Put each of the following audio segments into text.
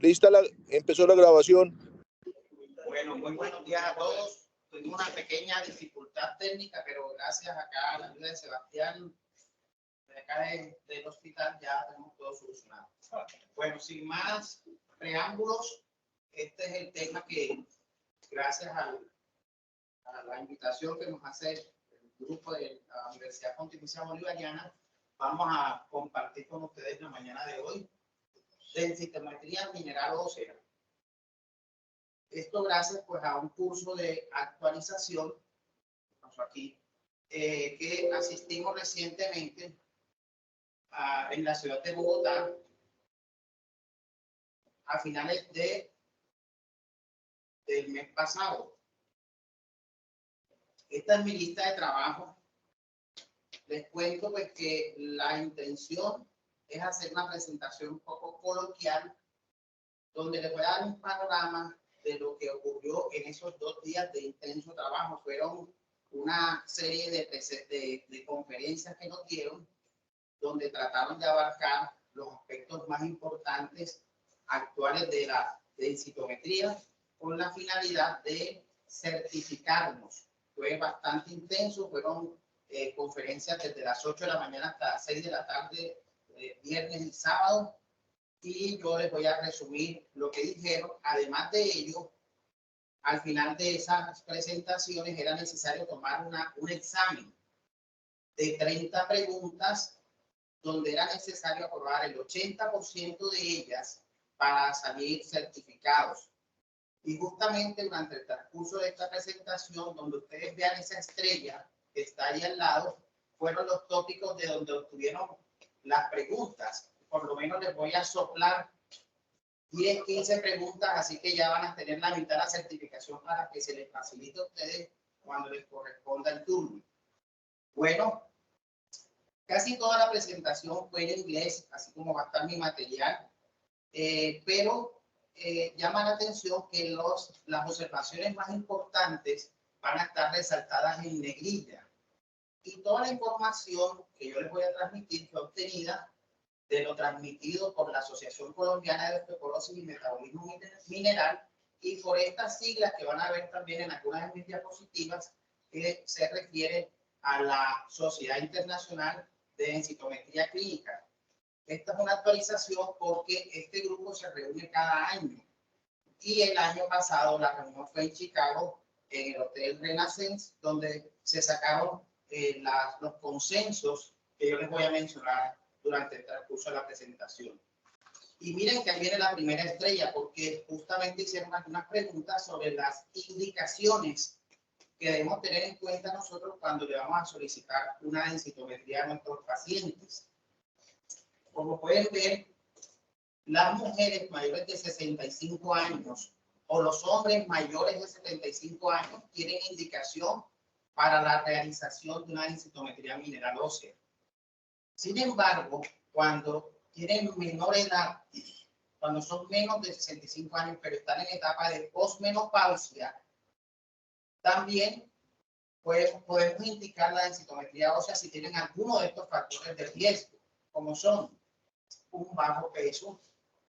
Empezó la grabación. Bueno, muy buenos días a todos. Tuvimos una pequeña dificultad técnica, pero gracias acá a la ayuda de Sebastián, de acá del hospital, ya tenemos todo solucionado. Bueno, sin más preámbulos, este es el tema que, gracias a la invitación que nos hace el grupo de la Universidad Pontificia Bolivariana, vamos a compartir con ustedes la mañana de hoy densitometría mineral ósea. Esto gracias pues a un curso de actualización aquí, que asistimos recientemente en la ciudad de Bogotá a finales del mes pasado. Esta es mi lista de trabajo. Les cuento pues que la intención es hacer una presentación un poco coloquial donde les voy a dar un panorama de lo que ocurrió en esos 2 días de intenso trabajo. Fueron una serie de conferencias que nos dieron, donde trataron de abarcar los aspectos más importantes actuales de la densitometría con la finalidad de certificarnos. Fue bastante intenso, fueron conferencias desde las 8 de la mañana hasta las 6 de la tarde, viernes y sábado. Y yo les voy a resumir lo que dijeron. Además de ello, al final de esas presentaciones era necesario tomar un examen de 30 preguntas, donde era necesario aprobar el 80% de ellas para salir certificados. Y justamente durante el transcurso de esta presentación, donde ustedes vean esa estrella que está ahí al lado, fueron los tópicos de donde obtuvieron las preguntas. Por lo menos les voy a soplar 10, 15 preguntas, así que ya van a tener la mitad de la certificación para que se les facilite a ustedes cuando les corresponda el turno. Bueno, casi toda la presentación fue en inglés, así como va a estar mi material, pero llama la atención que las observaciones más importantes van a estar resaltadas en negrilla. Y toda la información que yo les voy a transmitir fue obtenida de lo transmitido por la Asociación Colombiana de Osteoporosis y Metabolismo Mineral, y por estas siglas que van a ver también en algunas de mis diapositivas, que se refiere a la Sociedad Internacional de Densitometría Clínica. Esta es una actualización porque este grupo se reúne cada año, y el año pasado la reunión fue en Chicago, en el Hotel Renaissance, donde se sacaron los consensos que yo les voy a mencionar durante el transcurso de la presentación. Y miren que ahí viene la primera estrella, porque justamente hicieron algunas preguntas sobre las indicaciones que debemos tener en cuenta nosotros cuando le vamos a solicitar una densitometría a nuestros pacientes. Como pueden ver, las mujeres mayores de 65 años o los hombres mayores de 75 años tienen indicación para la realización de una densitometría mineral ósea. Sin embargo, cuando tienen menor edad, cuando son menos de 65 años, pero están en etapa de posmenopausia, también podemos indicar la densitometría ósea si tienen alguno de estos factores de riesgo, como son un bajo peso,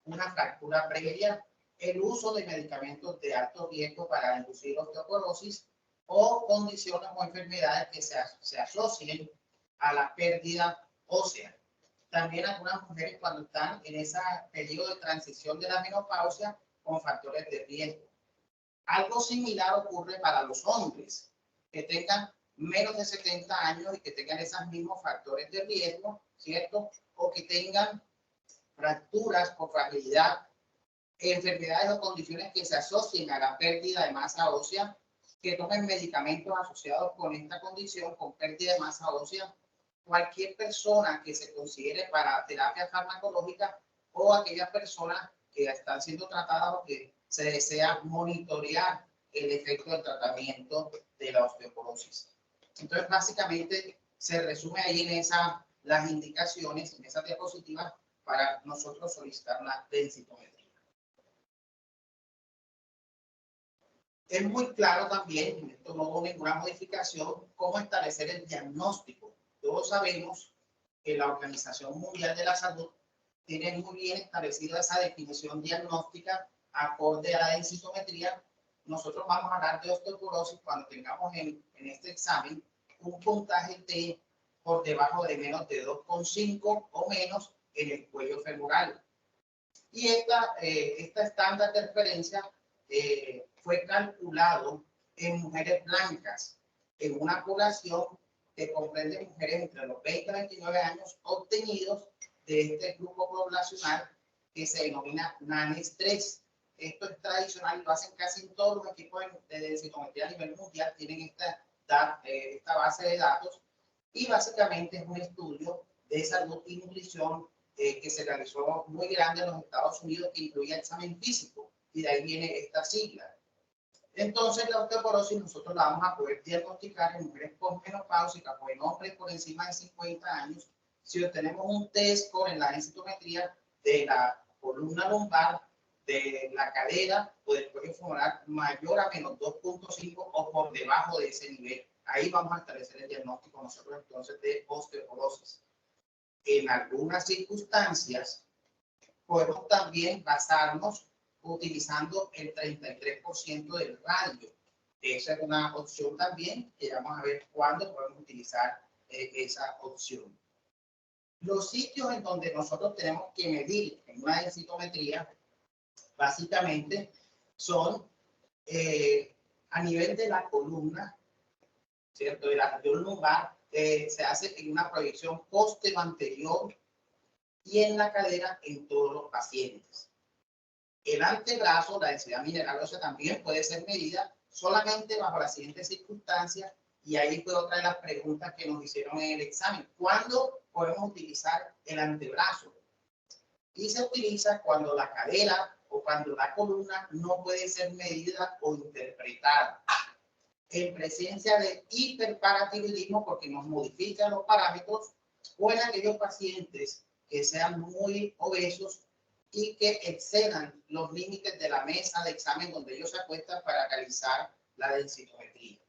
una fractura previa, el uso de medicamentos de alto riesgo para inducir osteoporosis o condiciones o enfermedades que se asocien a la pérdida ósea. También algunas mujeres cuando están en ese periodo de transición de la menopausia con factores de riesgo. Algo similar ocurre para los hombres que tengan menos de 70 años y que tengan esos mismos factores de riesgo, ¿cierto? O que tengan fracturas por fragilidad, enfermedades o condiciones que se asocien a la pérdida de masa ósea, que tomen medicamentos asociados con esta condición, con pérdida de masa ósea, cualquier persona que se considere para terapia farmacológica o aquellas personas que están siendo tratadas o que se desea monitorear el efecto del tratamiento de la osteoporosis. Entonces, básicamente, se resume ahí en las indicaciones, en esa diapositiva, para nosotros solicitar una densitometría. Es muy claro también, esto no hubo ninguna modificación, cómo establecer el diagnóstico. Todos sabemos que la Organización Mundial de la Salud tiene muy bien establecida esa definición diagnóstica acorde a la densitometría. Nosotros vamos a hablar de osteoporosis cuando tengamos en este examen un puntaje T por debajo de menos de 2,5 o menos en el cuello femoral. Y esta estándar de referencia fue calculado en mujeres blancas, en una población que comprende mujeres entre los 20 y 29 años, obtenidos de este grupo poblacional que se denomina NANES 3. Esto es tradicional, lo hacen casi en todos los equipos de densitometría a nivel mundial, tienen esta base de datos, y básicamente es un estudio de salud y nutrición que se realizó muy grande en los Estados Unidos, que incluía examen físico, y de ahí viene esta sigla. Entonces, la osteoporosis nosotros la vamos a poder diagnosticar en mujeres posmenopáusicas o en hombres por encima de 50 años si obtenemos un test con la densitometría de la columna lumbar, de la cadera o del cuello femoral mayor a menos 2,5 o por debajo de ese nivel. Ahí vamos a establecer el diagnóstico nosotros entonces de osteoporosis. En algunas circunstancias podemos también basarnos utilizando el 33% del radio. Esa es una opción también que vamos a ver cuándo podemos utilizar esa opción. Los sitios en donde nosotros tenemos que medir en una densitometría básicamente son a nivel de la columna, ¿cierto? De la región lumbar, se hace en una proyección postero-anterior y en la cadera en todos los pacientes. El antebrazo, la densidad mineral ósea también puede ser medida solamente bajo las siguientes circunstancias, y ahí fue otra de las preguntas que nos hicieron en el examen. ¿Cuándo podemos utilizar el antebrazo? Y se utiliza cuando la cadera o cuando la columna no puede ser medida o interpretada en presencia de hiperparatiroidismo, porque nos modifican los parámetros, o en aquellos pacientes que sean muy obesos y que excedan los límites de la mesa de examen donde ellos se acuestan para realizar la densitometría.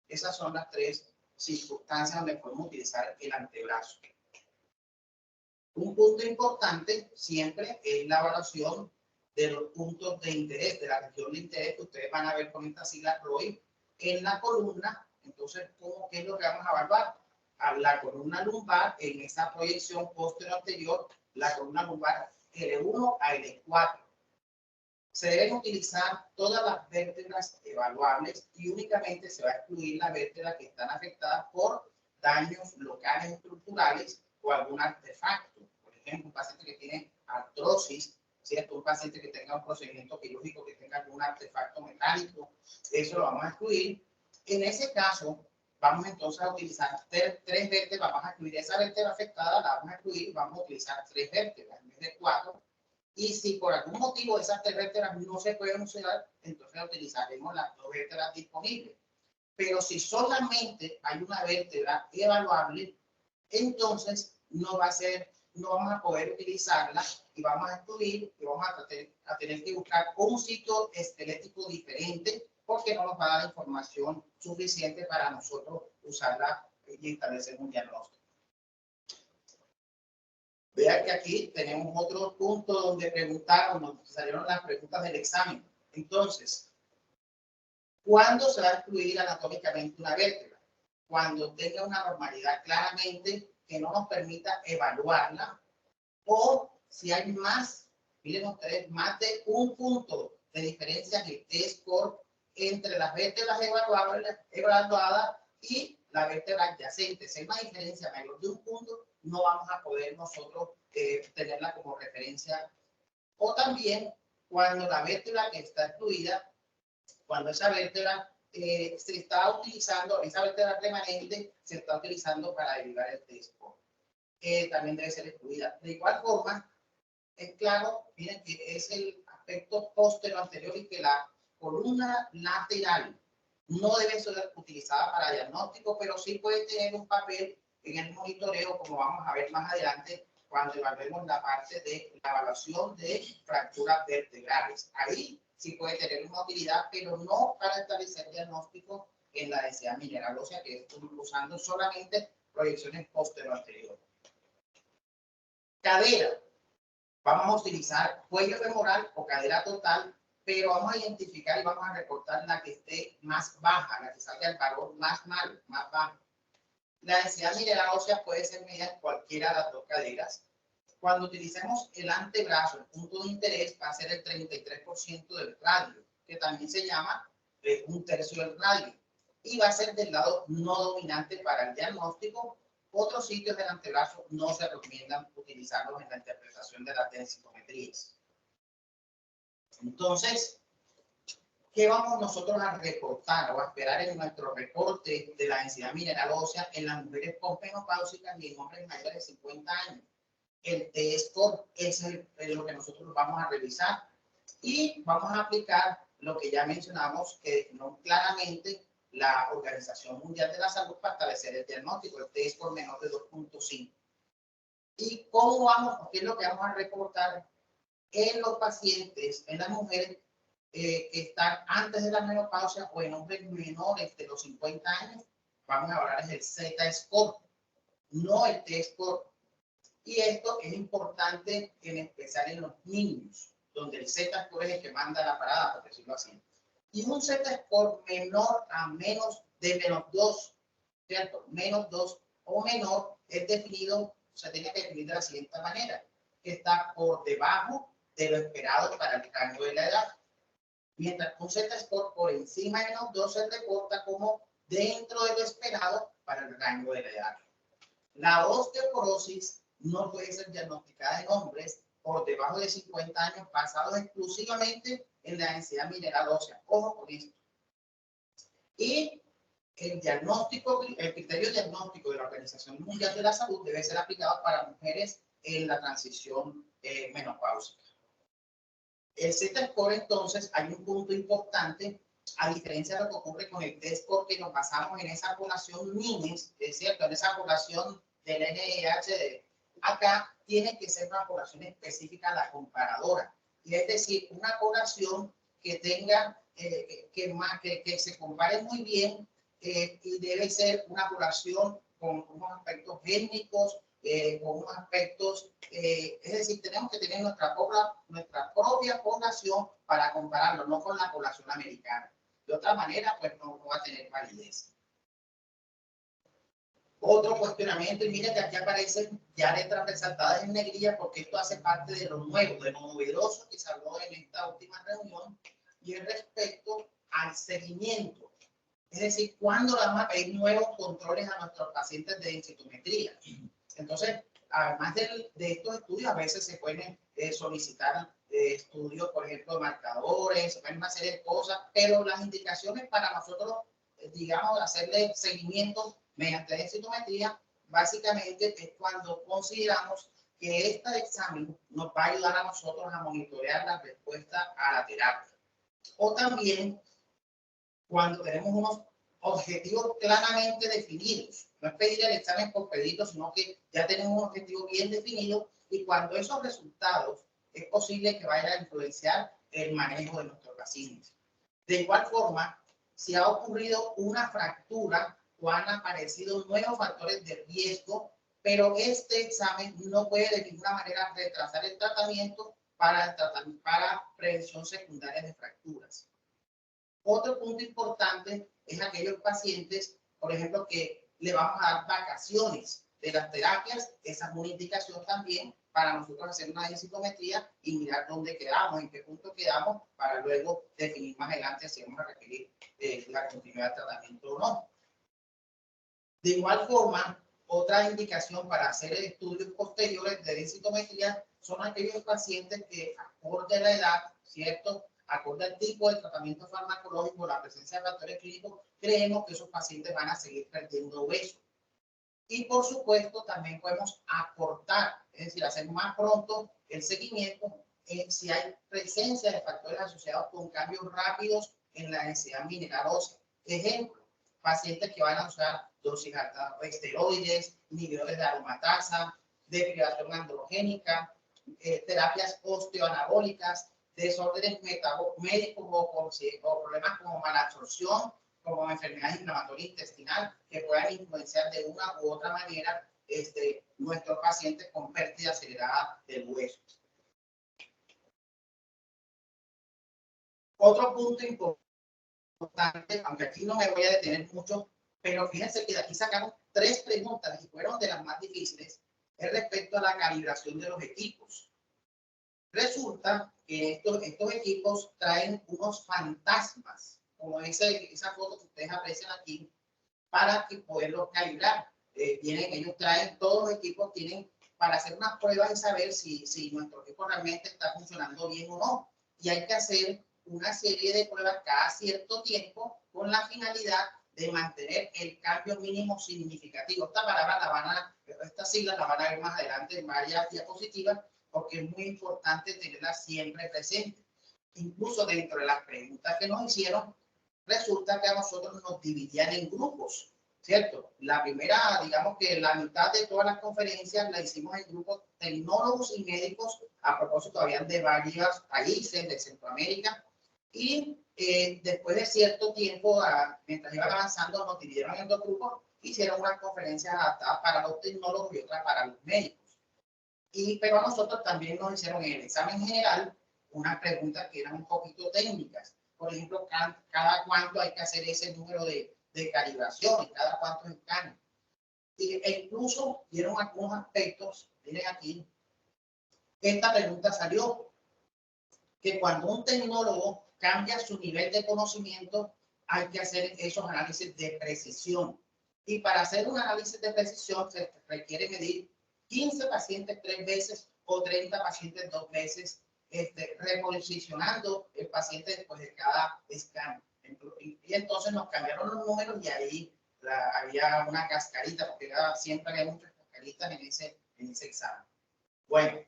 Esas son las tres circunstancias donde podemos utilizar el antebrazo. Un punto importante siempre es la evaluación de los puntos de interés, de la región de interés que ustedes van a ver con esta sigla ROI en la columna. Entonces, ¿qué es lo que vamos a evaluar? A la columna lumbar en esa proyección posterior, la columna lumbar L1 a L4. Se deben utilizar todas las vértebras evaluables y únicamente se va a excluir las vértebras que están afectadas por daños locales estructurales o algún artefacto. Por ejemplo, un paciente que tiene artrosis, ¿cierto? Un paciente que tenga un procedimiento quirúrgico, que tenga algún artefacto mecánico, eso lo vamos a excluir. En ese caso, vamos entonces a utilizar tres vértebras, vamos a excluir esa vértebra afectada, la vamos a excluir, vamos a utilizar 3 vértebras en vez de 4. Y si por algún motivo esas 3 vértebras no se pueden usar, entonces utilizaremos las 2 vértebras disponibles. Pero si solamente hay una vértebra evaluable, entonces no vamos a poder utilizarla y vamos a excluir y vamos a tener que buscar un sitio esquelético diferente, porque no nos va a dar información suficiente para nosotros usarla y establecer un diagnóstico. Vean que aquí tenemos otro punto donde preguntaron, nos salieron las preguntas del examen. Entonces, ¿cuándo se va a excluir anatómicamente una vértebra? Cuando tenga una normalidad claramente que no nos permita evaluarla, o si hay más, miren ustedes, más de un punto de diferencia en el T-score entre las vértebras evaluadas y la vértebra adyacente. Si hay una diferencia mayor de un punto, no vamos a poder nosotros tenerla como referencia. O también cuando la vértebra que está excluida, cuando esa vértebra se está utilizando, esa vértebra remanente se está utilizando para derivar el T-score. También debe ser excluida. De igual forma, es claro, miren que es el aspecto posterior anterior y que la columna lateral no debe ser utilizada para diagnóstico, pero sí puede tener un papel en el monitoreo, como vamos a ver más adelante cuando evaluemos la parte de la evaluación de fracturas vertebrales. Ahí sí puede tener una utilidad, pero no para establecer diagnóstico en la densidad mineral ósea, que es usando solamente proyecciones posterior anterior. Cadera. Vamos a utilizar cuello femoral o cadera total, pero vamos a identificar y vamos a recortar la que esté más baja, la que salga el valor más malo, más bajo. La densidad mineral ósea puede ser medida en cualquiera de las dos caderas. Cuando utilicemos el antebrazo, el punto de interés va a ser el 33% del radio, que también se llama un tercio del radio, y va a ser del lado no dominante para el diagnóstico. Otros sitios del antebrazo no se recomiendan utilizarlos en la interpretación de las densitometrías. Entonces, ¿qué vamos nosotros a reportar o a esperar en nuestro reporte de la densidad mineral ósea en las mujeres posmenopáusicas y en hombres mayores de 50 años? El T-score es lo que nosotros vamos a revisar y vamos a aplicar lo que ya mencionamos, que definió claramente la Organización Mundial de la Salud para establecer el diagnóstico, el T-score menor de 2.5. ¿Y cómo vamos? ¿Qué es lo que vamos a reportar en los pacientes, en las mujeres que están antes de la menopausia o en hombres menores de los 50 años? Vamos a hablar del Z-score, no el T-score. Y esto es importante en especial en los niños, donde el Z-score es el que manda la parada, por decirlo así. Y un Z-score menor a menos de menos 2, ¿cierto? Menos 2 o menor es definido, se tiene que definir de la siguiente manera, que está por debajo de lo esperado para el rango de la edad. Mientras que un Z-score por encima de menos 2 se reporta como dentro de lo esperado para el rango de la edad. La osteoporosis no puede ser diagnosticada en hombres por debajo de 50 años basados exclusivamente en la densidad mineral ósea. Ojo con esto. Y el diagnóstico, el criterio diagnóstico de la Organización Mundial de la Salud debe ser aplicado para mujeres en la transición menopáusica. El Z-score, entonces, hay un punto importante, a diferencia de lo que ocurre con el T-score, que nos basamos en esa población NINES, es cierto, en esa población del NIH. Acá tiene que ser una población específica la comparadora, y es decir, una población que tenga, que se compare muy bien, y debe ser una población con unos aspectos étnicos, con unos aspectos, es decir, tenemos que tener nuestra propia población para compararlo, no con la población americana. De otra manera, pues no va a tener validez. Otro cuestionamiento, y miren que aquí aparecen ya letras resaltadas en negrilla porque esto hace parte de lo nuevo, de lo novedoso que se habló en esta última reunión, y es respecto al seguimiento. Es decir, ¿cuándo vamos a pedir nuevos controles a nuestros pacientes de densitometría? Entonces, además de estos estudios, a veces se pueden solicitar estudios, por ejemplo, de marcadores, se pueden una serie de cosas, pero las indicaciones para nosotros, digamos, hacerle seguimiento mediante densitometría, básicamente es cuando consideramos que este examen nos va a ayudar a nosotros a monitorear la respuesta a la terapia. O también cuando tenemos unos objetivos claramente definidos. No es pedir el examen por pedirlo, sino que ya tenemos un objetivo bien definido y cuando esos resultados es posible que vayan a influenciar el manejo de nuestros pacientes. De igual forma, si ha ocurrido una fractura o han aparecido nuevos factores de riesgo, pero este examen no puede de ninguna manera retrasar el tratamiento para prevención secundaria de fracturas. Otro punto importante es aquellos pacientes, por ejemplo, que le vamos a dar vacaciones de las terapias. Esa es una indicación también para nosotros hacer una densitometría y mirar dónde quedamos, en qué punto quedamos, para luego definir más adelante si vamos a requerir la continuidad de tratamiento o no. De igual forma, otra indicación para hacer estudios posteriores de densitometría son aquellos pacientes que, acorde a la edad, ¿cierto?, acorde al tipo de tratamiento farmacológico, la presencia de factores clínicos, creemos que esos pacientes van a seguir perdiendo hueso. Y por supuesto, también podemos acortar, es decir, hacer más pronto el seguimiento si hay presencia de factores asociados con cambios rápidos en la densidad mineral ósea. Ejemplo, pacientes que van a usar dosis altas de esteroides, inhibidores de aromatasa, deprivación androgénica, terapias osteoanabólicas, desórdenes médicos o problemas como malabsorción, como enfermedad inflamatoria intestinal, que puedan influenciar de una u otra manera nuestros pacientes con pérdida acelerada del hueso. Otro punto importante, aunque aquí no me voy a detener mucho, pero fíjense que de aquí sacamos 3 preguntas y fueron de las más difíciles, es respecto a la calibración de los equipos. Resulta que estos equipos traen unos fantasmas, como esa foto que ustedes aprecian aquí, para que poderlos calibrar. Ellos traen, todos los equipos tienen para hacer unas pruebas y saber si nuestro equipo realmente está funcionando bien o no. Y hay que hacer una serie de pruebas cada cierto tiempo con la finalidad de mantener el cambio mínimo significativo. Estas siglas la van a ver más adelante en varias diapositivas, porque es muy importante tenerlas siempre presentes. Incluso dentro de las preguntas que nos hicieron, resulta que a nosotros nos dividían en grupos, ¿cierto? La primera, digamos que la mitad de todas las conferencias la hicimos en grupos tecnólogos y médicos, a propósito, habían de varios países de Centroamérica, y después de cierto tiempo, mientras iban avanzando, nos dividieron en 2 grupos, hicieron unas conferencias adaptadas para los tecnólogos y otras para los médicos. Pero a nosotros también nos hicieron en el examen general unas preguntas que eran un poquito técnicas. Por ejemplo, cada cuánto hay que hacer ese número de calibración, cada cuántos escanes. E incluso dieron algunos aspectos, miren aquí, esta pregunta salió, que cuando un tecnólogo cambia su nivel de conocimiento, hay que hacer esos análisis de precisión. Y para hacer un análisis de precisión se requiere medir 15 pacientes 3 veces o 30 pacientes 2 veces, reposicionando el paciente después de cada escáner. Y entonces nos cambiaron los números y ahí había una cascarita, porque siempre había muchas cascaritas en ese examen. Bueno,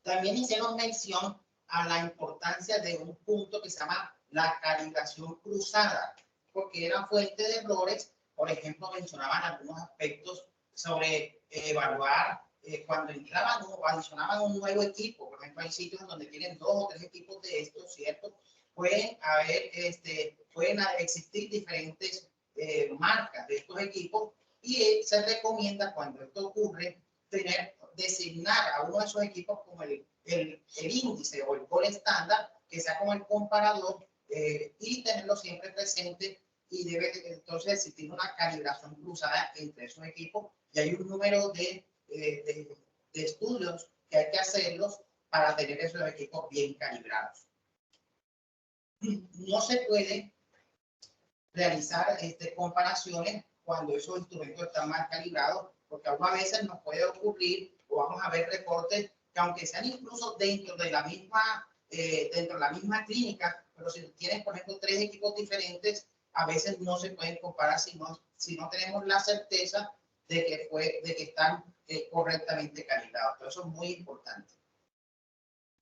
también hicieron mención a la importancia de un punto que se llama la calibración cruzada, porque era fuente de errores. Por ejemplo, mencionaban algunos aspectos sobre evaluar cuando entraban o adicionaban un nuevo equipo. Por ejemplo, hay sitios donde tienen 2 o 3 equipos de estos, ¿cierto? Pueden existir diferentes marcas de estos equipos, y se recomienda, cuando esto ocurre, designar a uno de esos equipos como el índice o el gold estándar, que sea como el comparador, y tenerlo siempre presente, y debe entonces existir una calibración cruzada entre esos equipos, y hay un número de estudios que hay que hacerlos para tener esos equipos bien calibrados. No se puede realizar comparaciones cuando esos instrumentos están mal calibrados, porque algunas veces nos puede ocurrir, o vamos a ver reportes que, aunque sean incluso dentro de la misma clínica, pero si tienes, por ejemplo, 3 equipos diferentes, a veces no se pueden comparar si no tenemos la certeza de que están correctamente calibrados. Pero eso es muy importante.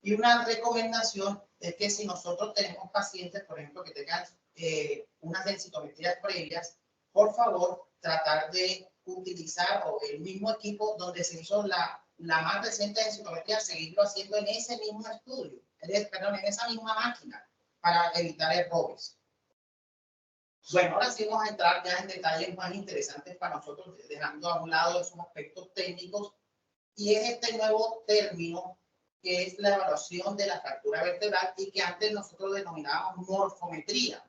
Y una recomendación es que si nosotros tenemos pacientes, por ejemplo, que tengan unas densitometrías previas, por favor, tratar de utilizar el mismo equipo donde se hizo la más reciente densitometría, seguirlo haciendo en ese mismo estudio, perdón, en esa misma máquina, para evitar errores. Bueno, ahora sí vamos a entrar ya en detalles más interesantes para nosotros, dejando a un lado esos aspectos técnicos, y es este nuevo término que es la evaluación de la fractura vertebral, y que antes nosotros denominábamos morfometría.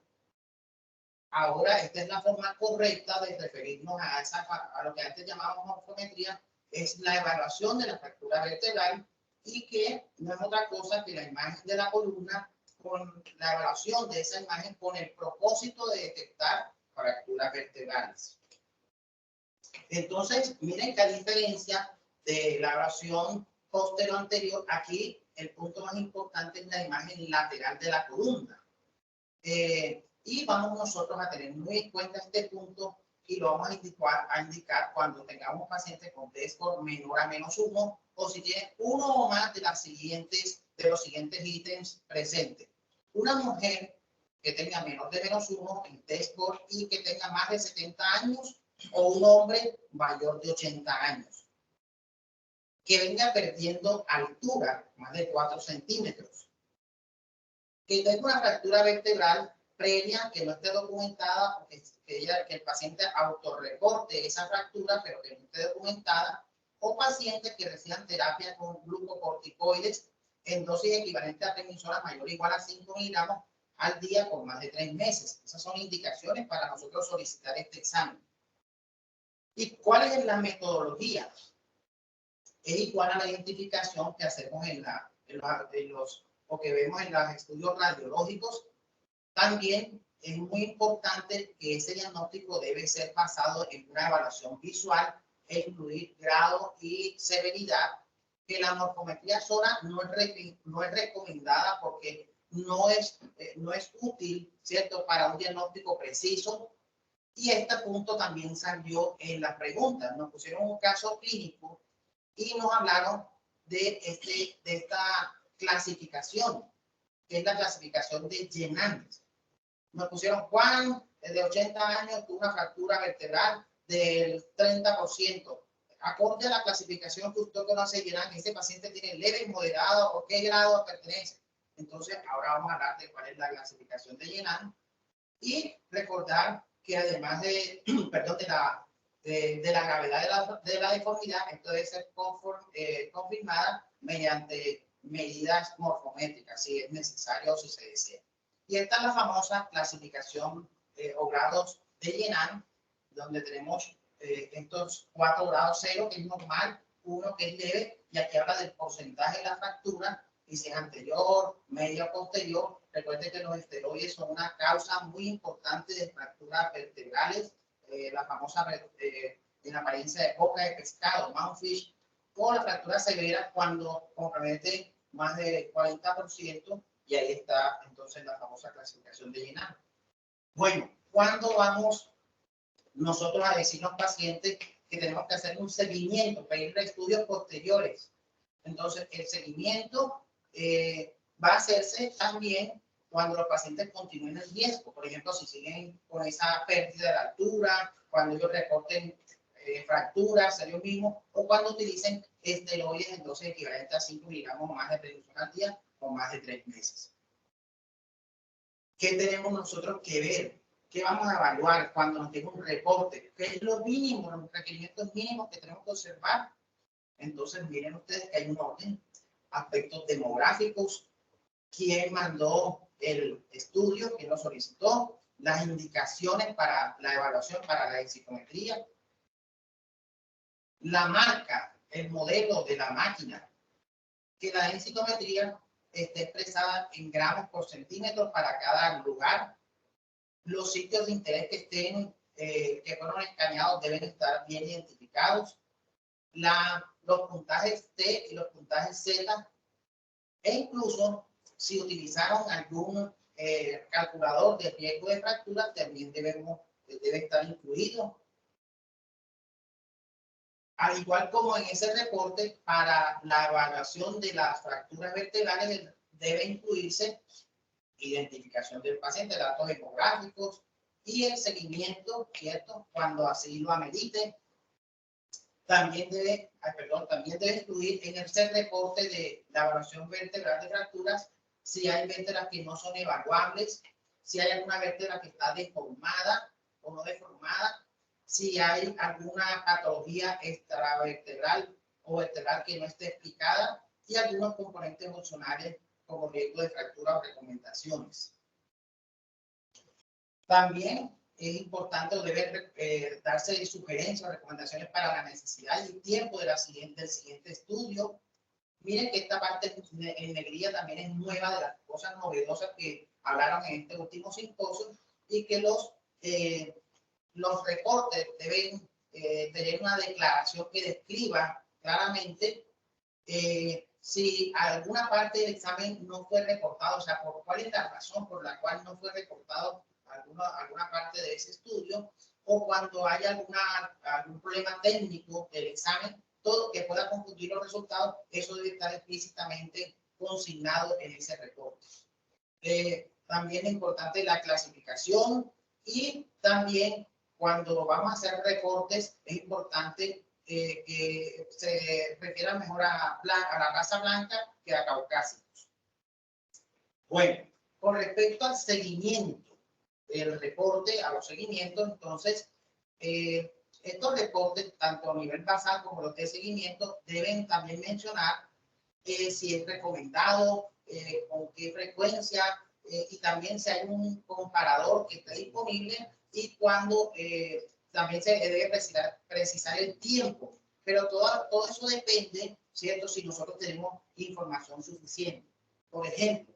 Ahora esta es la forma correcta de referirnos a lo que antes llamábamos morfometría, es la evaluación de la fractura vertebral, y que no es otra cosa que la imagen de la columna, con la evaluación de esa imagen con el propósito de detectar fracturas vertebrales. Entonces, miren qué diferencia de la evaluación posterior anterior. Aquí el punto más importante es la imagen lateral de la columna. Y vamos nosotros a tener muy en cuenta este punto, y lo vamos a indicar cuando tengamos pacientes con T-score menor a -1, o si tienen uno o más de los siguientes ítems presentes. Una mujer que tenga menos de -1 en T-score y que tenga más de 70 años, o un hombre mayor de 80 años, que venga perdiendo altura, más de 4 centímetros, que tenga una fractura vertebral previa que no esté documentada, porque que el paciente autorreporte esa fractura, pero que no esté documentada, o pacientes que reciban terapia con glucocorticoides en dosis equivalente a prednisona mayor o igual a 5 miligramos, al día por más de 3 meses. Esas son indicaciones para nosotros solicitar este examen. ¿Y cuál es la metodología? Es igual a la identificación que hacemos o que vemos en los estudios radiológicos. También es muy importante que ese diagnóstico debe ser basado en una evaluación visual e incluir grado y severidad, que la morfometría sola no es recomendada porque no es útil, ¿cierto?, para un diagnóstico preciso. Y este punto también salió en las preguntas. Nos pusieron un caso clínico y nos hablaron de esta clasificación, que es la clasificación de Jenand. Nos pusieron Juan, de 80 años, tuvo una fractura vertebral del 30%. Acorde a la clasificación que usted conoce, Jenand, este paciente tiene leve, moderado o qué grado pertenece. Entonces, ahora vamos a hablar de cuál es la clasificación de Jenand y recordar que además de, perdón, de la gravedad de la deformidad, esto debe ser confirmada mediante medidas morfométricas, si es necesario o si se desea. Y esta es la famosa clasificación o grados de Jenand, donde tenemos estos 4 grados: 0, que es normal, 1, que es leve, y aquí habla del porcentaje de la fractura, y si es anterior, media o posterior. Recuerden que los esteroides son una causa muy importante de fracturas vertebrales, la famosa en apariencia de boca de pescado, mouthfish, o la fractura severa cuando compromete más del 40%, y ahí está entonces la famosa clasificación de Jenand. Bueno, ¿cuándo vamos nosotros a decir a los pacientes que tenemos que hacer un seguimiento, pedir estudios posteriores? Entonces, el seguimiento va a hacerse también cuando los pacientes continúen el riesgo. Por ejemplo, si siguen con esa pérdida de la altura, cuando ellos reporten fracturas ellos mismos, o cuando utilicen esteroides en dosis equivalentes a 5 miligramos más de prednisona al día por más de 3 meses. ¿Qué tenemos nosotros que ver? ¿Qué vamos a evaluar cuando nos llegue un reporte? ¿Qué es lo mínimo, los requerimientos mínimos que tenemos que observar? Entonces, miren ustedes que hay un orden: aspectos demográficos, quién mandó el estudio, quién lo solicitó, las indicaciones para la evaluación, para la densitometría, la marca, el modelo de la máquina, que la densitometría esté expresada en gramos por centímetro para cada lugar, los sitios de interés que estén, que fueron escaneados, deben estar bien identificados, los puntajes T y los puntajes Z, e incluso si utilizaron algún calculador de riesgo de fractura, también debe estar incluido. Al igual como en ese reporte, para la evaluación de las fracturas vertebrales debe incluirse identificación del paciente, datos demográficos y el seguimiento, ¿cierto?, cuando así lo amerite. También debe incluir en ese reporte de la evaluación vertebral de fracturas si hay vértebras que no son evaluables, si hay alguna vértebra que está deformada o no deformada, si hay alguna patología extravertebral o vertebral que no esté explicada, y algunos componentes emocionales como riesgo de fractura o recomendaciones. También es importante o debe darse sugerencias o recomendaciones para la necesidad y el tiempo del siguiente estudio. Miren que esta parte en negrilla también es nueva, de las cosas novedosas que hablaron en este último simposio, y que los reportes deben tener una declaración que describa claramente si alguna parte del examen no fue reportado, o sea, cuál es la razón por la cual no fue reportado alguna parte de ese estudio, o cuando hay algún problema técnico del examen, todo que pueda confundir los resultados, eso debe estar explícitamente consignado en ese reporte. También es importante la clasificación, y también cuando vamos a hacer reportes es importante que se refiera mejor a la raza blanca que a caucásicos. Bueno, con respecto al seguimiento, el reporte a los seguimientos, entonces, estos reportes, tanto a nivel basal como los de seguimiento, deben también mencionar si es recomendado, con qué frecuencia, y también si hay un comparador que esté disponible y cuando también se debe precisar el tiempo. Pero todo eso depende, ¿cierto? Si nosotros tenemos información suficiente. Por ejemplo,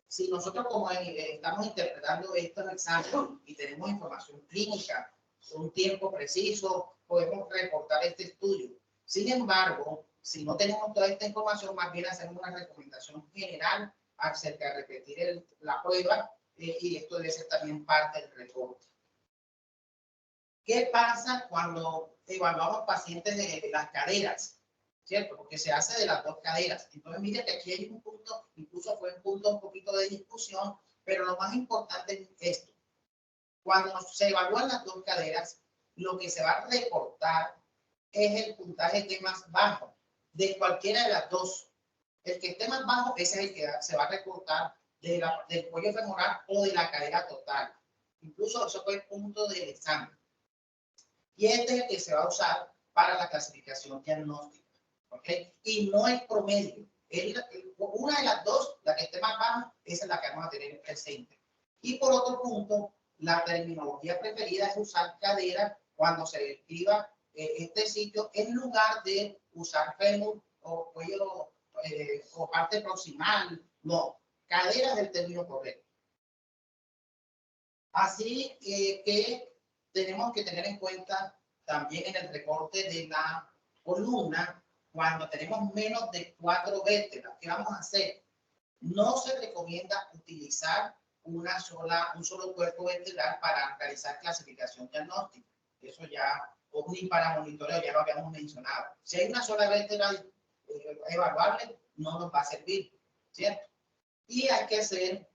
si nosotros como estamos interpretando estos exámenes y tenemos información clínica, un tiempo preciso, podemos reportar este estudio. Sin embargo, si no tenemos toda esta información, más bien hacemos una recomendación general acerca de repetir la prueba y esto debe ser también parte del reporte. ¿Qué pasa cuando evaluamos pacientes de las caderas? ¿Cierto? Porque se hace de las dos caderas. Entonces, mire que aquí hay un punto, incluso fue un punto un poquito de discusión, pero lo más importante es esto. Cuando se evalúan las dos caderas, lo que se va a reportar es el puntaje que es más bajo de cualquiera de las dos. El que esté más bajo, ese es el que se va a reportar del cuello femoral o de la cadera total. Incluso eso fue el punto del examen. Y este es el que se va a usar para la clasificación diagnóstica. ¿Okay? Y no el promedio. Una de las dos, la que esté más baja, esa es la que vamos a tener presente. Y por otro punto, la terminología preferida es usar cadera cuando se describa este sitio en lugar de usar fémur o cuello o parte proximal. No, cadera es el término correcto. Así que tenemos que tener en cuenta también en el recorte de la columna, cuando tenemos menos de 4 vértebras, ¿qué vamos a hacer? No se recomienda utilizar un solo cuerpo vertebral para realizar clasificación diagnóstica. Eso ya, o ni para monitoreo, ya lo habíamos mencionado. Si hay una sola vértebra evaluable, no nos va a servir, ¿cierto? Y hay que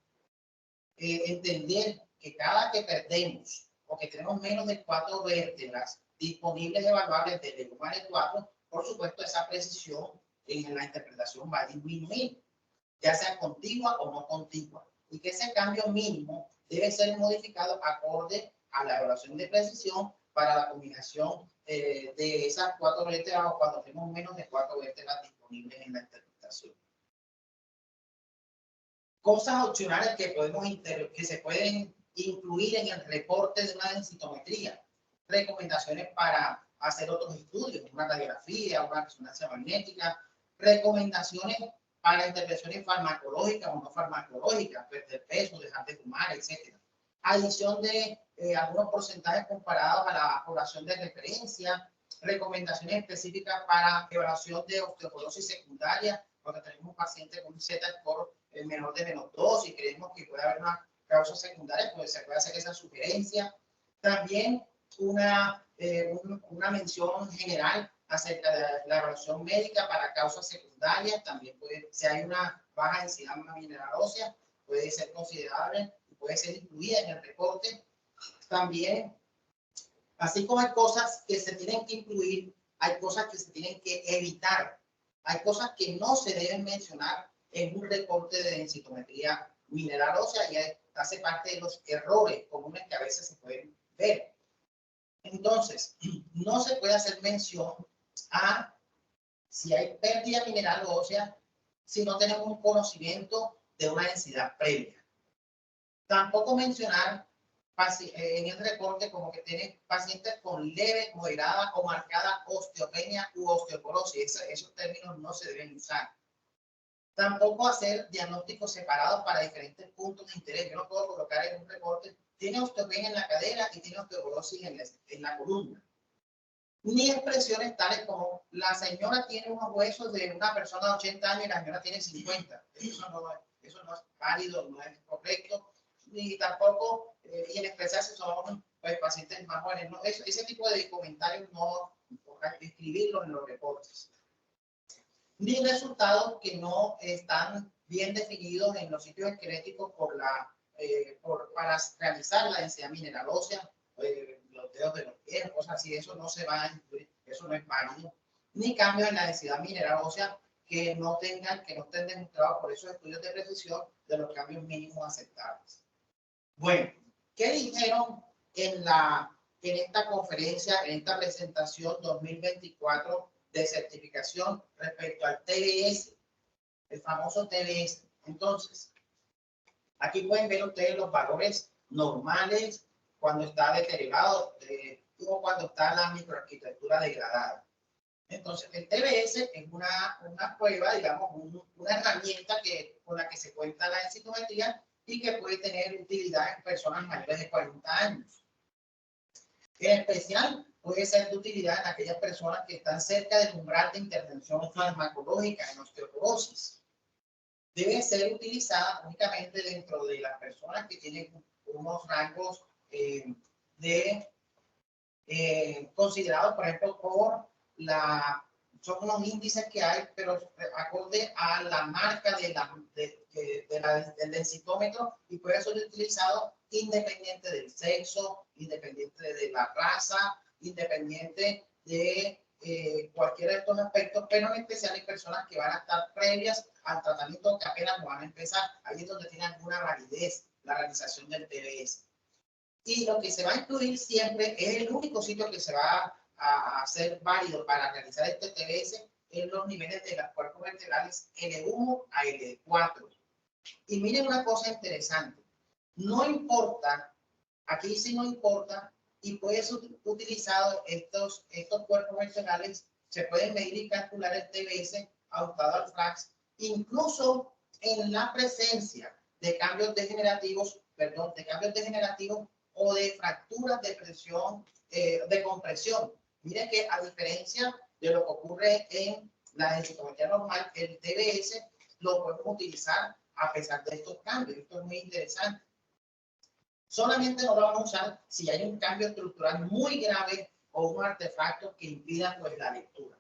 entender que cada que perdemos o que tenemos menos de 4 vértebras disponibles evaluables del 1 al 4, por supuesto esa precisión en la interpretación va a disminuir, ya sea contigua o no contigua, y que ese cambio mínimo debe ser modificado acorde a la evaluación de precisión para la combinación de esas 4 vértebras o cuando tenemos menos de 4 vértebras disponibles en la interpretación. Cosas opcionales que se pueden incluir en el reporte de una densitometría. Recomendaciones para hacer otros estudios, una radiografía, una resonancia magnética. Recomendaciones para intervenciones farmacológicas o no farmacológicas, perder peso, dejar de fumar, etc. Adición de algunos porcentajes comparados a la población de referencia. Recomendaciones específicas para evaluación de osteoporosis secundaria, cuando tenemos un paciente con un Z-score menor de -2 y creemos que puede haber una causa secundaria, pues se puede hacer esa sugerencia. También una mención general acerca de la evaluación médica para causas secundarias. También si hay una baja densidad mineral ósea, puede ser considerable y puede ser incluida en el reporte. También, así como hay cosas que se tienen que incluir, hay cosas que se tienen que evitar. Hay cosas que no se deben mencionar en un reporte de densitometría mineral ósea y hace parte de los errores comunes que a veces se pueden ver. Entonces, no se puede hacer mención a si hay pérdida mineral ósea si no tenemos un conocimiento de una densidad previa. Tampoco mencionar en el reporte como que tiene pacientes con leve, moderada o marcada osteopenia u osteoporosis. Esos términos no se deben usar. Tampoco hacer diagnósticos separados para diferentes puntos de interés. Yo no puedo colocar en un reporte, tiene osteopenia en la cadera y tiene osteoporosis en la columna. Ni expresiones tales como la señora tiene unos huesos de una persona de 80 años y la señora tiene 50. Eso no es válido, no es correcto. Ni tampoco, y en especial si son pues, pacientes más jóvenes. No, ese tipo de comentarios no escribirlos en los reportes. Ni resultados que no están bien definidos en los sitios esqueléticos para realizar la densidad mineral ósea, los dedos de los pies, cosas así, eso no se va a incluir, eso no es válido. Ni cambios en la densidad mineral ósea que no estén demostrados por esos estudios de precisión de los cambios mínimos aceptables. Bueno, ¿qué dijeron en esta conferencia, en esta presentación 2024 de certificación respecto al TBS, el famoso TBS? Entonces, Aquí pueden ver ustedes los valores normales cuando está deteriorado o cuando está la microarquitectura degradada. Entonces, el TBS es una prueba, digamos, una herramienta con la que se cuenta la densitometría y que puede tener utilidad en personas mayores de 40 años. En especial, puede ser de utilidad en aquellas personas que están cerca del umbral de intervención farmacológica en osteoporosis. Debe ser utilizada únicamente dentro de las personas que tienen unos rangos considerados, por ejemplo, son unos índices que hay, pero acorde a la marca del densitómetro, y puede ser utilizado independiente del sexo, independiente de la raza, independiente de cualquiera de estos aspectos, pero en especial hay personas que van a estar previas al tratamiento que apenas van a empezar. Ahí es donde tiene alguna validez la realización del TBS. Y lo que se va a incluir siempre es el único sitio que se va a hacer válido para realizar este TBS en los niveles de los cuerpos vertebrales L1 a L4. Y miren una cosa interesante. No importa, aquí sí no importa, y puede ser utilizado estos cuerpos vertebrales, se pueden medir y calcular el TBS ajustado al FRAX, incluso en la presencia de cambios degenerativos, o de fracturas de presión, de compresión. Miren que a diferencia de lo que ocurre en la densitometría normal, el TBS lo podemos utilizar a pesar de estos cambios. Esto es muy interesante. Solamente no lo vamos a usar si hay un cambio estructural muy grave o un artefacto que impida pues, la lectura.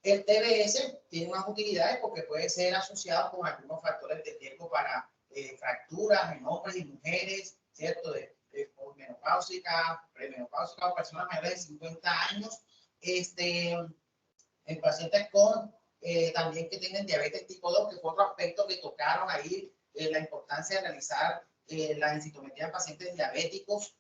El TBS tiene unas utilidades porque puede ser asociado con algunos factores de riesgo para fracturas en hombres y mujeres, ¿cierto? De menopáusica, premenopáusica o personas mayores de 50 años, en pacientes con también que tienen diabetes tipo 2, que fue otro aspecto que tocaron ahí, la importancia de realizar la densitometría en pacientes diabéticos.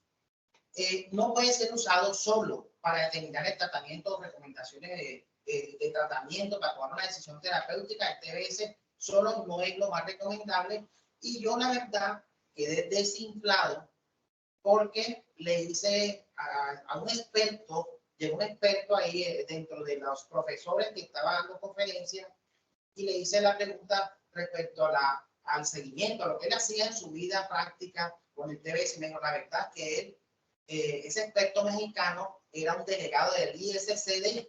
No puede ser usado solo para determinar el tratamiento o recomendaciones de tratamiento para tomar una decisión terapéutica. El TBS solo no es lo más recomendable, y yo la verdad quedé desinflado porque le hice a un experto, llegó un experto ahí dentro de los profesores que estaba dando conferencia, y le hice la pregunta respecto al seguimiento, a lo que él hacía en su vida práctica con el TBS. Me dijo la verdad que él, ese experto mexicano, era un delegado del ISCD,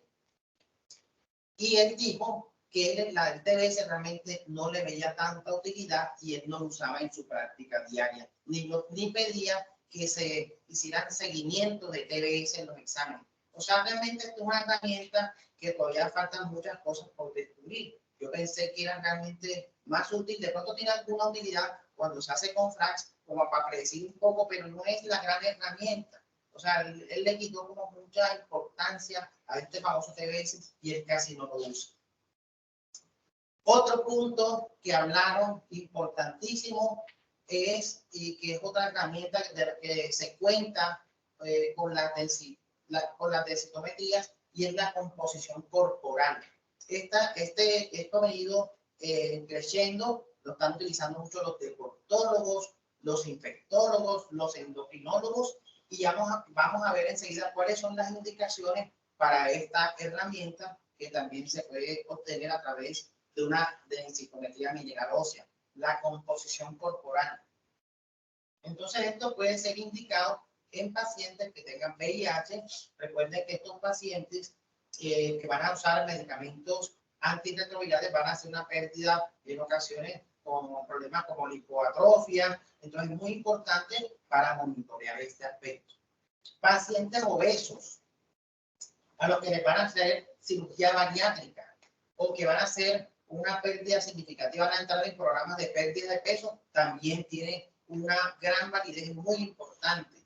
y él dijo que él, la del TBS realmente no le veía tanta utilidad y él no lo usaba en su práctica diaria, ni pedía que se hicieran seguimiento de TBS en los exámenes. O sea, realmente esto es una herramienta que todavía faltan muchas cosas por descubrir. Yo pensé que era realmente más útil, de pronto tiene alguna utilidad cuando se hace con FRAX, como para predecir un poco, pero no es la gran herramienta. O sea, él le quitó como mucha importancia a este famoso TBS y él casi no lo usa. Otro punto que hablaron importantísimo es, y que es otra herramienta que se cuenta con las densitometrías, y es la composición corporal. Esto ha venido creciendo, lo están utilizando mucho los deportólogos, los infectólogos, los endocrinólogos, y vamos a ver enseguida cuáles son las indicaciones para esta herramienta, que también se puede obtener a través de una densitometría mineral ósea, la composición corporal. Entonces, esto puede ser indicado en pacientes que tengan VIH. Recuerden que estos pacientes que van a usar medicamentos antirretrovirales van a hacer una pérdida en ocasiones con problemas como lipoatrofia. Entonces, es muy importante para monitorear este aspecto. Pacientes obesos, a los que les van a hacer cirugía bariátrica o que van a hacer una pérdida significativa, van a entrar en programas de pérdida de peso, también tiene una gran validez muy importante.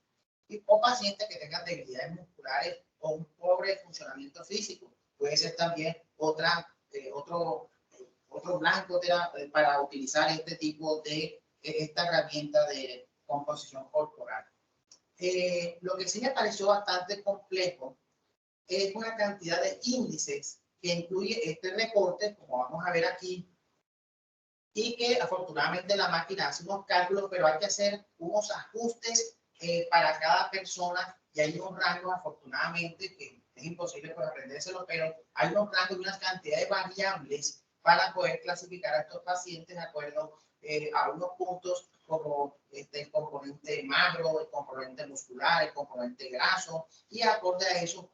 O pacientes que tengan debilidades musculares o un pobre funcionamiento físico, puede ser también otro blanco para utilizar este tipo de esta herramienta de composición corporal. Lo que sí me pareció bastante complejo es una cantidad de índices que incluye este reporte, como vamos a ver aquí, y que afortunadamente la máquina hace unos cálculos, pero hay que hacer unos ajustes para cada persona y hay unos rangos, afortunadamente, que es imposible pues, aprendérselo, pero hay unos rangos y una cantidad de variables para poder clasificar a estos pacientes de acuerdo a unos puntos como el componente magro, el componente muscular, el componente graso, y acorde a eso,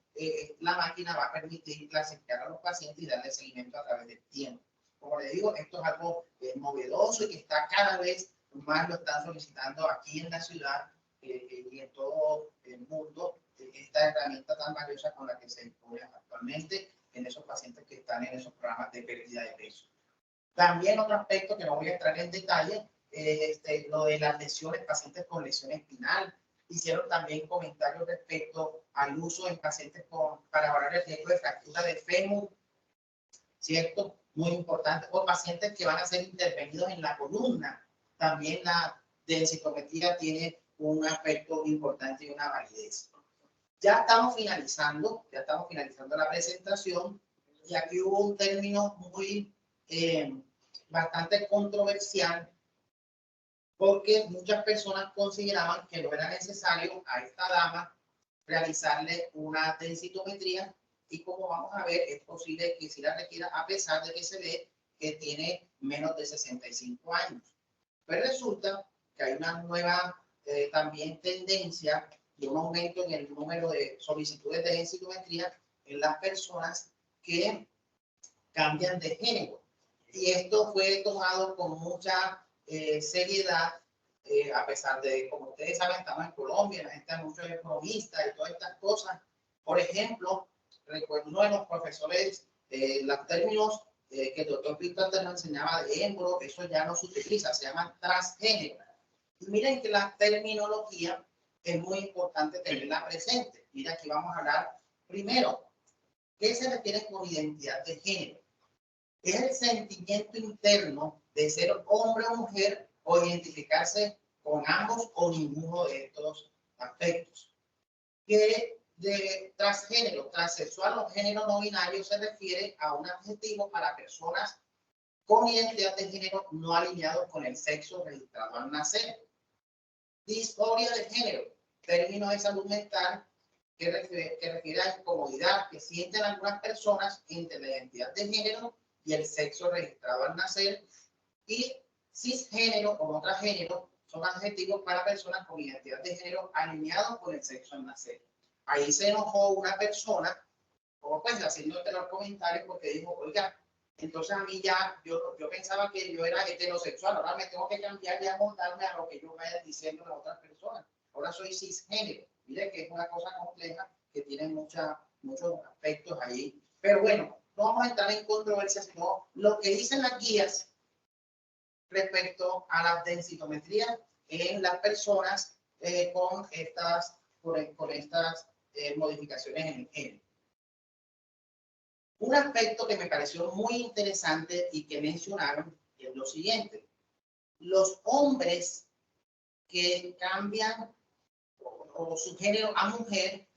la máquina va a permitir clasificar a los pacientes y darle seguimiento a través del tiempo. Como les digo, esto es algo novedoso y que está cada vez más lo están solicitando aquí en la ciudad y en todo el mundo, esta herramienta tan valiosa con la que se dispone actualmente en esos pacientes que están en esos programas de pérdida de peso. También otro aspecto que no voy a entrar en detalle, lo de las lesiones, pacientes con lesión espinal. Hicieron también comentarios respecto al uso en pacientes para evaluar el riesgo de fractura de fémur, ¿cierto? Muy importante. O pacientes que van a ser intervenidos en la columna. También la densitometría tiene un aspecto importante y una validez. Ya estamos finalizando la presentación y aquí hubo un término muy bastante controversial porque muchas personas consideraban que no era necesario a esta dama realizarle una densitometría y como vamos a ver es posible que sí la requiera a pesar de que se ve que tiene menos de 65 años. Pero resulta que hay una nueva también tendencia y un aumento en el número de solicitudes de densitometría en las personas que cambian de género. Y esto fue tomado con mucha seriedad, a pesar de, como ustedes saben, estamos en Colombia, la gente es mucho economista y todas estas cosas. Por ejemplo, recuerdo uno de los profesores, los términos que el doctor Víctor nos enseñaba de Embro, eso ya no se utiliza, se llama transgénero. Y miren que la terminología es muy importante tenerla presente. Mira, aquí vamos a hablar primero, ¿qué se refiere con identidad de género? Es el sentimiento interno de ser hombre o mujer o identificarse con ambos o ninguno de estos aspectos. Que de transgénero, transexual o género no binario se refiere a un adjetivo para personas con identidad de género no alineados con el sexo registrado al nacer. Disforia de género, término de salud mental que refiere a la incomodidad que sienten algunas personas entre la identidad de género y el sexo registrado al nacer. Y cisgénero o no transgénero son adjetivos para personas con identidad de género alineados con el sexo al nacer. Ahí se enojó una persona, o pues haciéndote los comentarios porque dijo, oiga, entonces a mí ya, yo pensaba que yo era heterosexual, ahora me tengo que cambiar y amoldarme a lo que yo vaya diciendo a otras personas. Ahora soy cisgénero. Mire que es una cosa compleja que tiene muchos aspectos ahí. Pero bueno, no vamos a entrar en controversia, sino lo que dicen las guías respecto a la densitometría en las personas con estas modificaciones en el género. Un aspecto que me pareció muy interesante y que mencionaron es lo siguiente. Los hombres que cambian o su género a mujer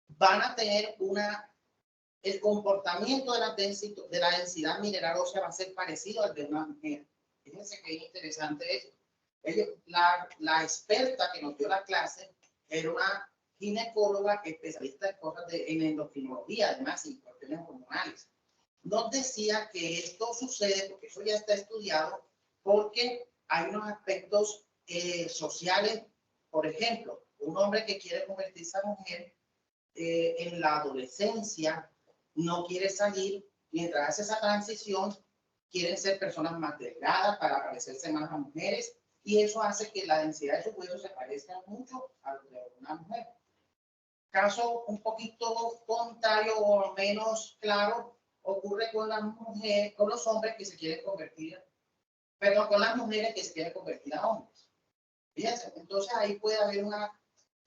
van a tener el comportamiento de la densidad mineral ósea va a ser parecido al de una mujer. Fíjense qué interesante es. La experta que nos dio la clase era una ginecóloga especialista en endocrinología, además, y cuestiones hormonales. Nos decía que esto sucede, porque eso ya está estudiado, porque hay unos aspectos sociales. Por ejemplo, un hombre que quiere convertirse a mujer en la adolescencia no quiere salir, mientras hace esa transición, quieren ser personas más delgadas para parecerse más a mujeres y eso hace que la densidad de sus huesos se parezca mucho a lo de una mujer. Caso un poquito contrario o menos claro ocurre con las mujeres, con los hombres que se quieren convertir, perdón, con las mujeres que se quieren convertir a hombres. Fíjense, entonces ahí puede haber una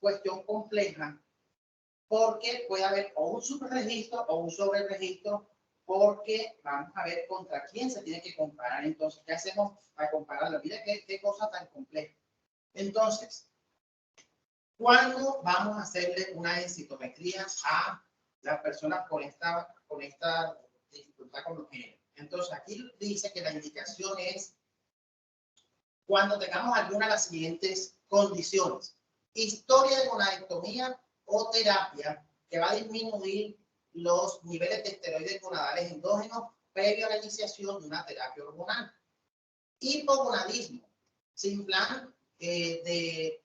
cuestión compleja porque puede haber o un subregistro o un sobreregistro, porque vamos a ver contra quién se tiene que comparar. Entonces, ¿qué hacemos para compararlo? Mira qué cosa tan compleja. Entonces, ¿cuándo vamos a hacerle una densitometría a las personas con esta dificultad con los géneros? Entonces, aquí dice que la indicación es cuando tengamos alguna de las siguientes condiciones. Historia de gonadectomía o terapia que va a disminuir los niveles de esteroides gonadales endógenos previo a la iniciación de una terapia hormonal. Hipogonadismo, sin plan de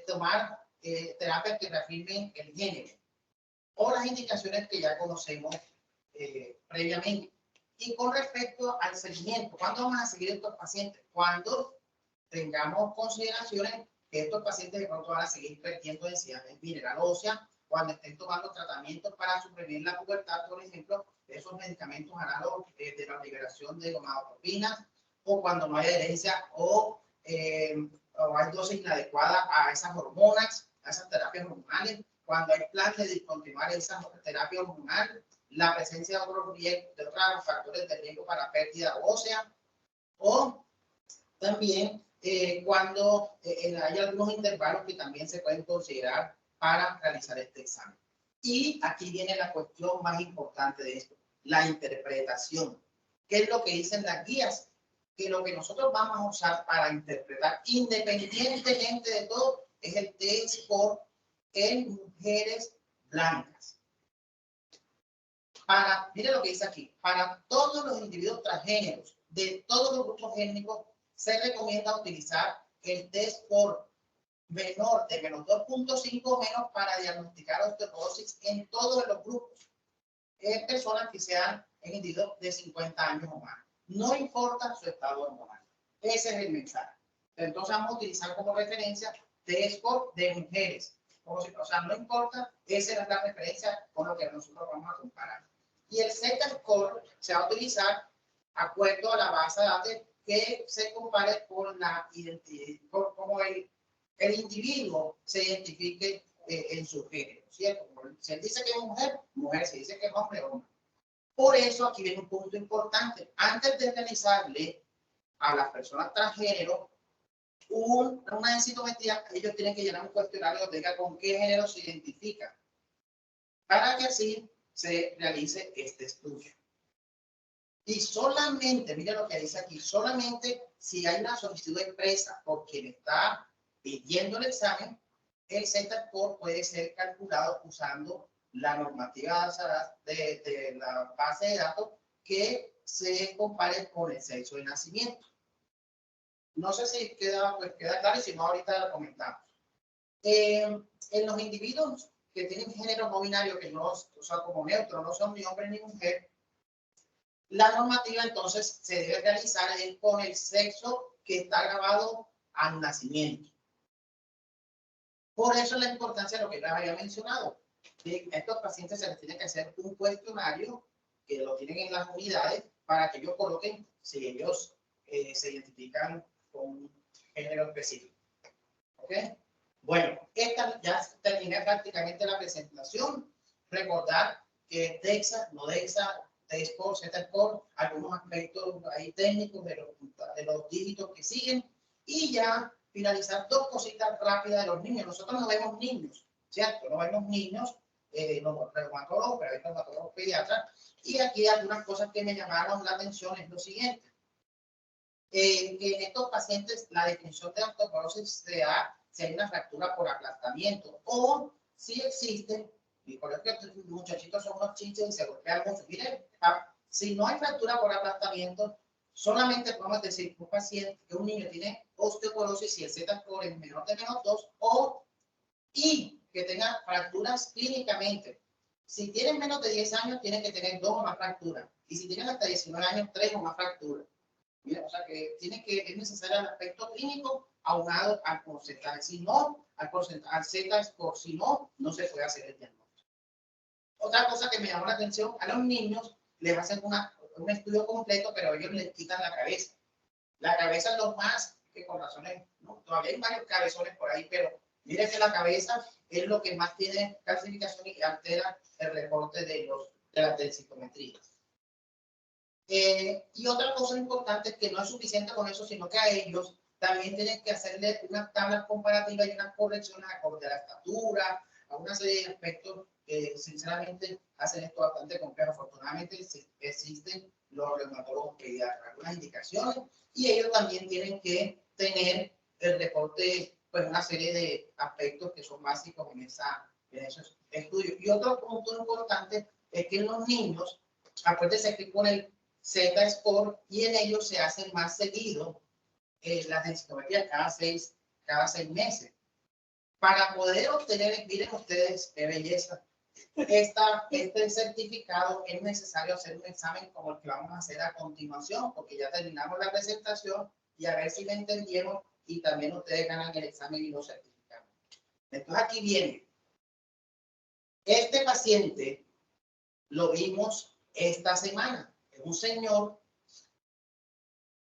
tomar terapias que reafirmen el género, o las indicaciones que ya conocemos previamente. Y con respecto al seguimiento, ¿cuándo vamos a seguir estos pacientes? Cuando tengamos consideraciones que estos pacientes de pronto van a seguir perdiendo densidad mineral ósea, cuando estén tomando tratamientos para suprimir la pubertad, por ejemplo, esos medicamentos análogos de la liberación de gonadotropinas, o cuando no hay adherencia o hay dosis inadecuada a esas hormonas, a esas terapias hormonales, cuando hay planes de discontinuar esa terapia hormonal, la presencia de otros factores de riesgo para pérdida ósea, o también cuando hay algunos intervalos que también se pueden considerar para realizar este examen. Y aquí viene la cuestión más importante de esto, la interpretación. ¿Qué es lo que dicen las guías? Que lo que nosotros vamos a usar para interpretar, independientemente de todo, es el T-score en mujeres blancas. Mire lo que dice aquí, para todos los individuos transgéneros de todos los grupos étnicos se recomienda utilizar el T-score menor de menos 2.5 menos para diagnosticar osteoporosis en todos los grupos. Personas que sean en individuos de 50 años o más. No importa su estado hormonal. Ese es el mensaje. Entonces vamos a utilizar como referencia T-score de mujeres. O sea, no importa, esa es la referencia con lo que nosotros vamos a comparar. Y el Z-score se va a utilizar de acuerdo a la base de datos que se compare con la identidad, como el individuo se identifique en su género, ¿cierto? Si él dice que es mujer, mujer, si dice que es hombre, hombre. Por eso aquí viene un punto importante. Antes de realizarle a las personas transgénero una densitometría, ellos tienen que llenar un cuestionario que diga con qué género se identifican, para que así se realice este estudio. Y solamente, mire lo que dice aquí, solamente si hay una solicitud expresa por quien está pidiendo el examen, el Z-score puede ser calculado usando la normativa de la base de datos que se compare con el sexo de nacimiento. No sé si queda claro y si no, ahorita lo comentamos. En los individuos que tienen género no binario, que no, o sea, como neutro, no son ni hombre ni mujer, la normativa entonces se debe realizar con el sexo que está grabado al nacimiento. Por eso la importancia de lo que les había mencionado. Que a estos pacientes se les tiene que hacer un cuestionario que lo tienen en las unidades para que ellos coloquen si ellos se identifican con un género específico. ¿Ok? Bueno, esta ya terminé prácticamente la presentación. Recordar que DEXA, no DEXA, T-score, Z-score, algunos aspectos ahí técnicos de los dígitos que siguen. Y ya finalizar dos cositas rápidas de los niños. Nosotros no vemos niños, ¿cierto? No vemos niños, los reumatólogos, pero hay reumatólogos pediatras. Y aquí algunas cosas que me llamaron la atención es lo siguiente. Que en estos pacientes la definición de osteoporosis se da si hay una fractura por aplastamiento o si existe, y por eso que los muchachitos son unos chinches y se golpean mucho. Miren, si no hay fractura por aplastamiento, solamente podemos decir que un paciente, que un niño tiene osteoporosis si el Z-score es menor de menos 2 y que tenga fracturas clínicamente. Si tienen menos de 10 años, tienen que tener 2 o más fracturas. Y si tienen hasta 19 años, 3 o más fracturas. Mira, o sea que es necesario el aspecto clínico aunado al porcentaje. Si no, al Z-score, si no, no se puede hacer el diagnóstico. Otra cosa que me llamó la atención, a los niños les hacen un estudio completo, pero ellos les quitan la cabeza. La cabeza es lo más, que con razones, ¿no? Todavía hay varios cabezones por ahí, pero miren que la cabeza es lo que más tiene calcificación y altera el reporte de las densitometrías. Y otra cosa importante es que no es suficiente con eso, sino que a ellos también tienen que hacerle unas tablas comparativas y unas correcciones acorde a la estatura, a una serie de aspectos que sinceramente hacen esto bastante complejo. Afortunadamente existen los reumatólogos pediatras, algunas indicaciones, y ellos también tienen que tener el reporte, pues una serie de aspectos que son básicos en esos estudios. Y otro punto importante es que en los niños, acuérdense que con el Z-score y en ellos se hacen más seguido las densitometrías cada seis meses. Para poder obtener, miren ustedes qué belleza, este certificado es necesario hacer un examen como el que vamos a hacer a continuación, porque ya terminamos la presentación y a ver si me entendieron y también ustedes ganan el examen y lo certifican. Entonces aquí viene. Este paciente lo vimos esta semana. Es un señor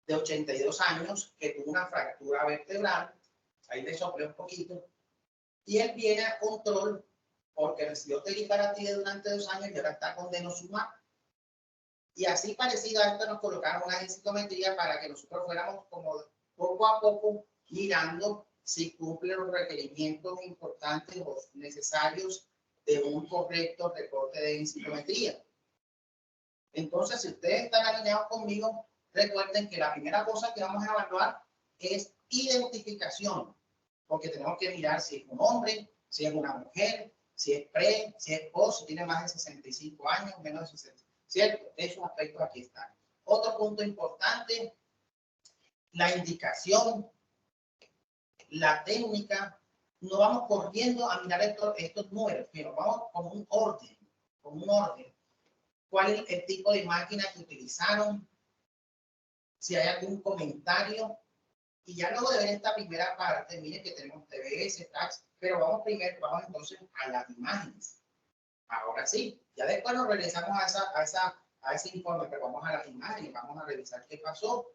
de 82 años que tuvo una fractura vertebral. Ahí le soplé un poquito. Y él viene a control porque recibió teriparatide durante 2 años y ahora está con denosumab. Y así parecido a esto nos colocaron una densitometría para que nosotros fuéramos como poco a poco mirando si cumple los requerimientos importantes o necesarios de un correcto reporte de densitometría. Entonces, si ustedes están alineados conmigo, recuerden que la primera cosa que vamos a evaluar es identificación, porque tenemos que mirar si es un hombre, si es una mujer, si es pre, si es post, si tiene más de 65 años, menos de 60, ¿cierto? Esos aspectos aquí están. Otro punto importante, la indicación, la técnica. No vamos corriendo a mirar estos números, pero vamos con un orden, ¿Cuál es el tipo de máquina que utilizaron? Si hay algún comentario. Y ya luego de ver esta primera parte, miren que tenemos TBS, tags, pero vamos entonces a las imágenes. Ahora sí, ya después nos regresamos a ese informe, pero vamos a las imágenes, vamos a revisar qué pasó.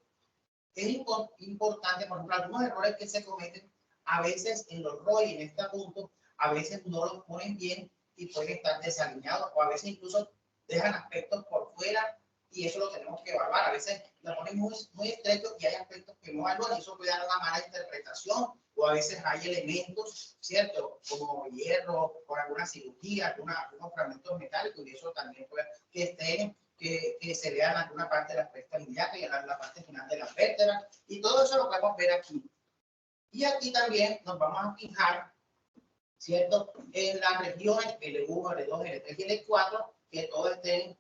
Es importante, por ejemplo, algunos errores que se cometen, a veces en los ROI, en este punto, a veces no los ponen bien y pueden estar desalineados, o a veces incluso dejan aspectos por fuera y eso lo tenemos que evaluar. A veces lo ponen muy estrecho y hay aspectos que no evalúan y eso puede dar una mala interpretación, o a veces hay elementos, ¿cierto? Como hierro, por alguna cirugía, algunos fragmentos metálicos y eso también puede que estén que se vean en alguna parte de la cresta ilíaca y en la parte final de las vértebras, y todo eso lo podemos ver aquí. Y aquí también nos vamos a fijar, ¿cierto? En las regiones L1, L2, L3 y L4, que todas estén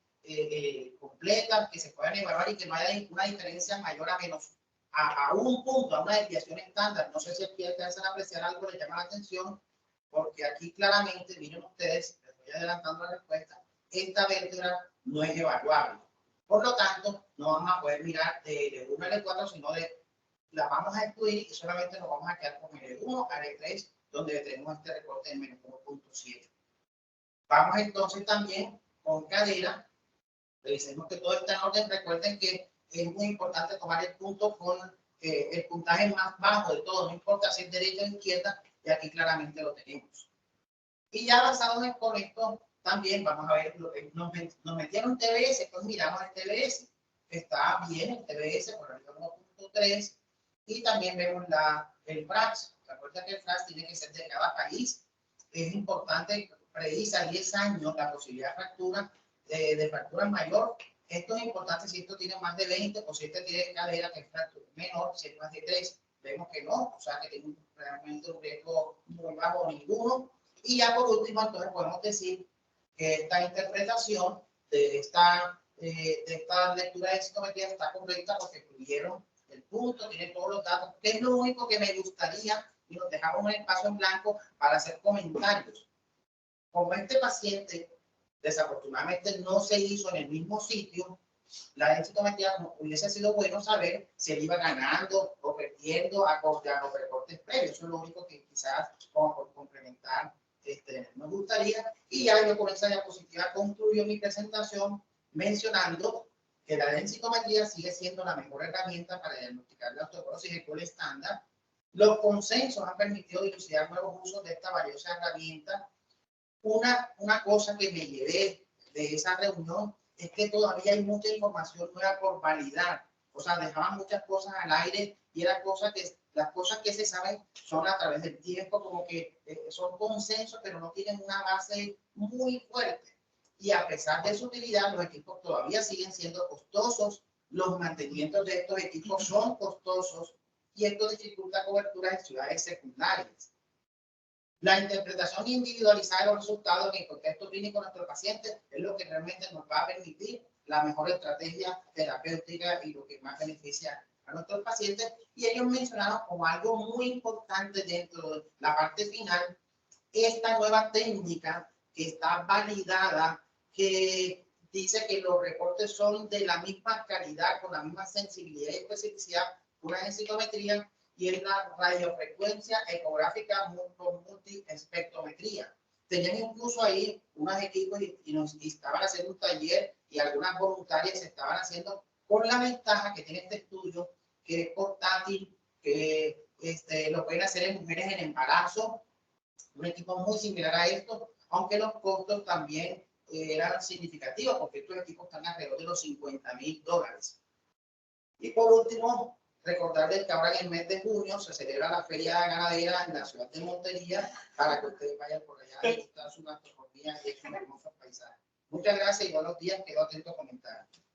completas, que se puedan evaluar y que no haya una diferencia mayor a menos a un punto, a una desviación estándar. No sé si aquí alcanzan a apreciar algo, les llama la atención, porque aquí claramente, miren ustedes, les voy adelantando la respuesta, esta vértebra no es evaluable. Por lo tanto, no vamos a poder mirar de L1 a L4, sino la vamos a excluir y solamente nos vamos a quedar con L1 a L3, donde tenemos este recorte de menos 1.7. Vamos entonces también con cadera. Revisemos que todo está en orden. Recuerden que es muy importante tomar el punto con el puntaje más bajo de todo. No importa si es derecha o izquierda, y aquí claramente lo tenemos. Y ya basados con esto, también vamos a ver, nos metieron TBS, pues miramos el TBS. Está bien el TBS por arriba 1.3 y también vemos el FRAX. Recuerda que el FRAX tiene que ser de cada país. Es importante predice a 10 años la posibilidad de fractura, de fractura mayor. Esto es importante si esto tiene más de 20 o si este tiene cadera que es fractura menor, si es más de 3. Vemos que no, o sea que tiene realmente un riesgo muy bajo o ninguno. Y ya por último, entonces podemos decir que esta interpretación de esta lectura de densitometría está correcta porque incluyeron el punto, tiene todos los datos, que es lo único que me gustaría, y nos dejamos un espacio en blanco para hacer comentarios. Como este paciente desafortunadamente no se hizo en el mismo sitio, la densitometría hubiese sido bueno saber si él iba ganando o perdiendo acorde a los reportes previos. Eso es lo único que quizás como por complementar me gustaría. Y ya yo con esa diapositiva concluyo mi presentación mencionando que la densitometría sigue siendo la mejor herramienta para diagnosticar la osteoporosis de col estándar. Los consensos han permitido dilucidar nuevos usos de esta valiosa herramienta. Una cosa que me llevé de esa reunión es que todavía hay mucha información nueva por validar. O sea, dejaban muchas cosas al aire y eran cosas que las cosas que se saben son a través del tiempo, como que son consensos, pero no tienen una base muy fuerte. y a pesar de su utilidad, los equipos todavía siguen siendo costosos. Los mantenimientos de estos equipos son costosos y esto dificulta coberturas en ciudades secundarias. La interpretación individualizada de los resultados en el contexto clínico de nuestro paciente es lo que realmente nos va a permitir la mejor estrategia terapéutica y lo que más beneficia a nuestros pacientes. Y ellos mencionaron como algo muy importante dentro de la parte final, esta nueva técnica que está validada, que dice que los reportes son de la misma calidad, con la misma sensibilidad y especificidad, una densitometría, y es la radiofrecuencia ecográfica con multiespectrometría. Tenían incluso ahí unos equipos y nos estaban haciendo un taller y algunas voluntarias se estaban haciendo con la ventaja que tiene este estudio, que es portátil, que lo pueden hacer en mujeres en embarazo, un equipo muy similar a esto, aunque los costos también eran significativos, porque estos equipos están alrededor de los $50,000. Y por último, recordarles que ahora en el mes de junio se celebra la Feria Ganadera en la ciudad de Montería, para que ustedes vayan por allá a disfrutar su gastronomía y estos hermosos paisajes. Muchas gracias y buenos días. Quedo atento a comentarios.